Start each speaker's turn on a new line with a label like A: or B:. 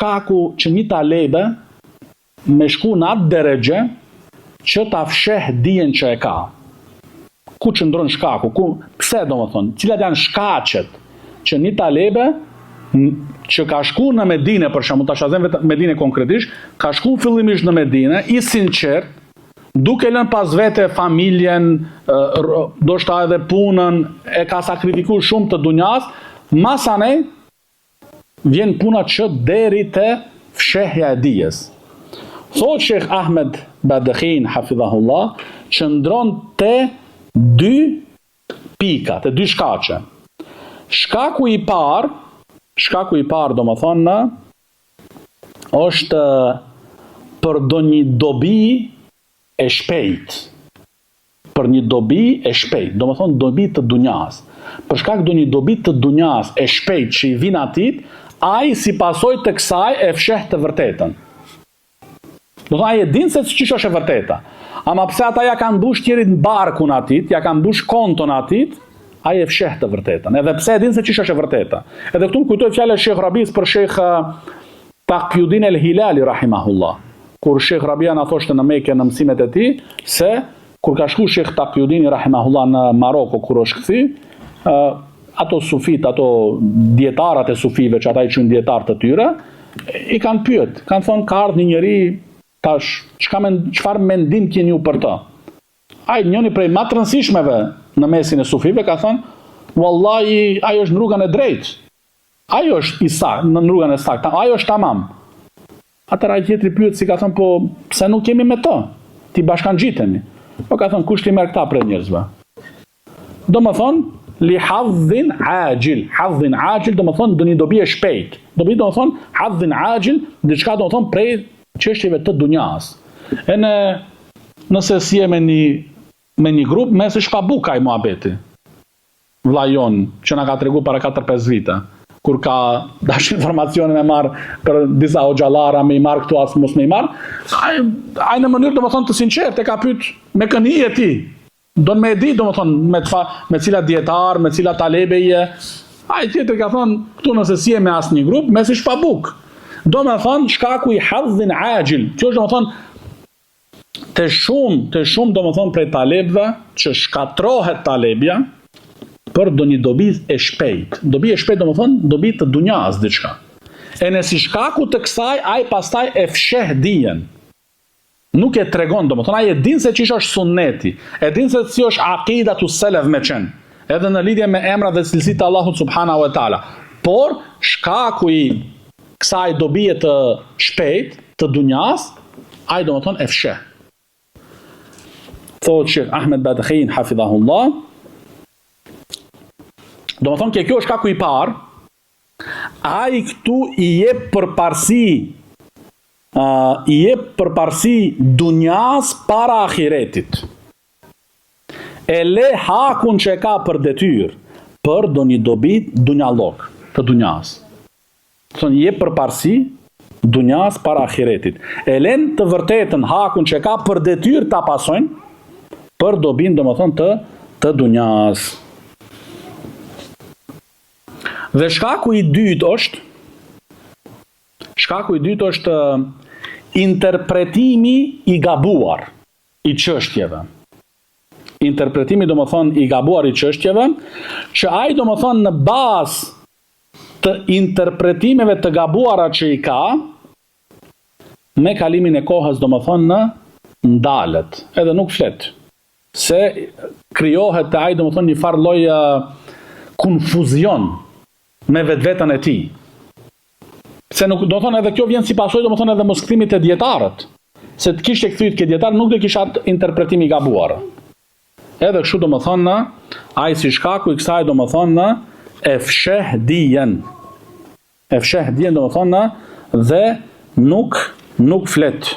A: shkaku që një talebe me shku në atë deregje që ta fsheh dijen që e ka. Ku qëndron shkaku? Pse do më thonë? Cilat janë shkaqet që një talebe që ka shku në Medine, për shembull, ta shazem vetë Medine konkretisht, ka shku fillimisht në Medine, i sinqert, duke lënë pas vete familjen, do shta edhe punën, e ka sakrifikuar shumë të dunjas, masanej vjen puna që deri te fshehja e dijes. Thot Sheikh Ahmed Badekhin, hafidhahullah, qëndron te dy pika, te dy shkaqe. Shkaku i parë do më thonë, është për do një dobi e shpejt. Për një dobi e shpejt, do më thonë dobi të dunjas. Për shkak do një dobi të dunjas e shpejt që i vin atit, ai si pasoj të kësaj e fsheh të vërtetën. Do thonë ai e din se ç'ish është e vërteta. Ama pse ata ja kanë mbush tjerit në barkun atit, ja kanë mbush konton atit, ai e fsheh të vërtetën. Edhe pse e din se ç'ish është e vërteta. Edhe këtu më kujtoj fjalën e Sheikh Rabis për Sheikh Taqiyuddin el-Hilali rahimahullah. Kur Sheikh Rabia na thoshte në Mekë në mësimet e tij se kur ka shku Sheikh Taqiyuddin rahimahullah në Maroko kur është kthi, ato sufit, ato djetarat e sufive që ata i quajnë dietar të tyre, i kanë pyet, kanë thonë ka ardhur një njeri tash, çfarë mendim keni ju për të? Ai njëri prej më të rëndësishmeve në mesin e sufive ka thonë, wallahi ajo është në rrugën e drejtë. Ajo është i saktë, në rrugën e saktë, ajo është tamam. Atëra ai tjetri pyet si ka thonë, po pse nuk kemi me të? Ti bashkangjitemi. Po ka thonë, kush ti merr këta prej njerëzve? Do më thonë, li hadhin ajil. Hadhin ajil do më thonë, do një dobi e shpejt. Dobi do më thonë, hadhin ajil, diçka do më thonë prej çështjeve të dunjas. E nëse si e me një grup, me se shpa buka i muhabeti. Vlla jon, që na ka tregu para 4-5 vite. Kur ka dash informacione me marr për disa hoxhallara, me i marr këtu as mos me i marr, ai në mënyrë do më thonë të sinqert e ka pyet me këni e ti. Do me e di, do më thonë, me cila dietar, me cila talebe je. Ai tjetër ka thonë, këtu nëse si e me as një grup, me si shpa buk. Do me thonë, shkaku i hadhin ajil. Që është do me thonë, të shumë do më thonë prej talebve, që shkatrohet talebja, për do një dobi e shpejt. Dobi e shpejt do më thonë, dobi të dunjas, diçka. E nësi shkaku të kësaj, ai pastaj e fsheh dijen. Nuk e tregon, do më thonë, ai e din se ç'ish është sunneti, e din se si është akidatu selef me qenë, edhe në lidhje me emra dhe cilësitë të Allahut subhanahu wa taala. Por, shkaku i kësaj dobije të shpejt, të dunjas, ai do më thonë e fsheh. Thot Sheikh Ahmed Badekhin, hafidhahullah, do më thonë kjo është shkaku i parë, ai këtu i jep përparësi dunjas para ahiretit. E le hakun që e ka për detyrë, për do një dobi dunjalog të dunjas. Thonë i jep përparësi dunjas para ahiretit. E len të vërtetën hakun që e ka për detyrë ta pasojnë, për dobin do më thonë të dunjas. Dhe shkaku i dytë është interpretimi i gabuar i çështjeve. Interpretimi do më thonë i gabuar i çështjeve, që ai do më thonë në bazë të interpretimeve të gabuara që i ka, me kalimin e kohës do më thonë në ndalet, edhe nuk flet. Se krijohet te ai do më thonë një farë lloj konfuzion me vetën e tij. Se nuk do thonë edhe kjo vjen si pasojë do më thonë edhe moskthimit e dietarët. Se të kishte kthyet ke dietar nuk do kisha interpretimi i gabuar. Edhe kështu do më thonë ai si shkaku i kësaj do më thonë e fsheh dijen. E fsheh dijen do më thonë dhe nuk flet.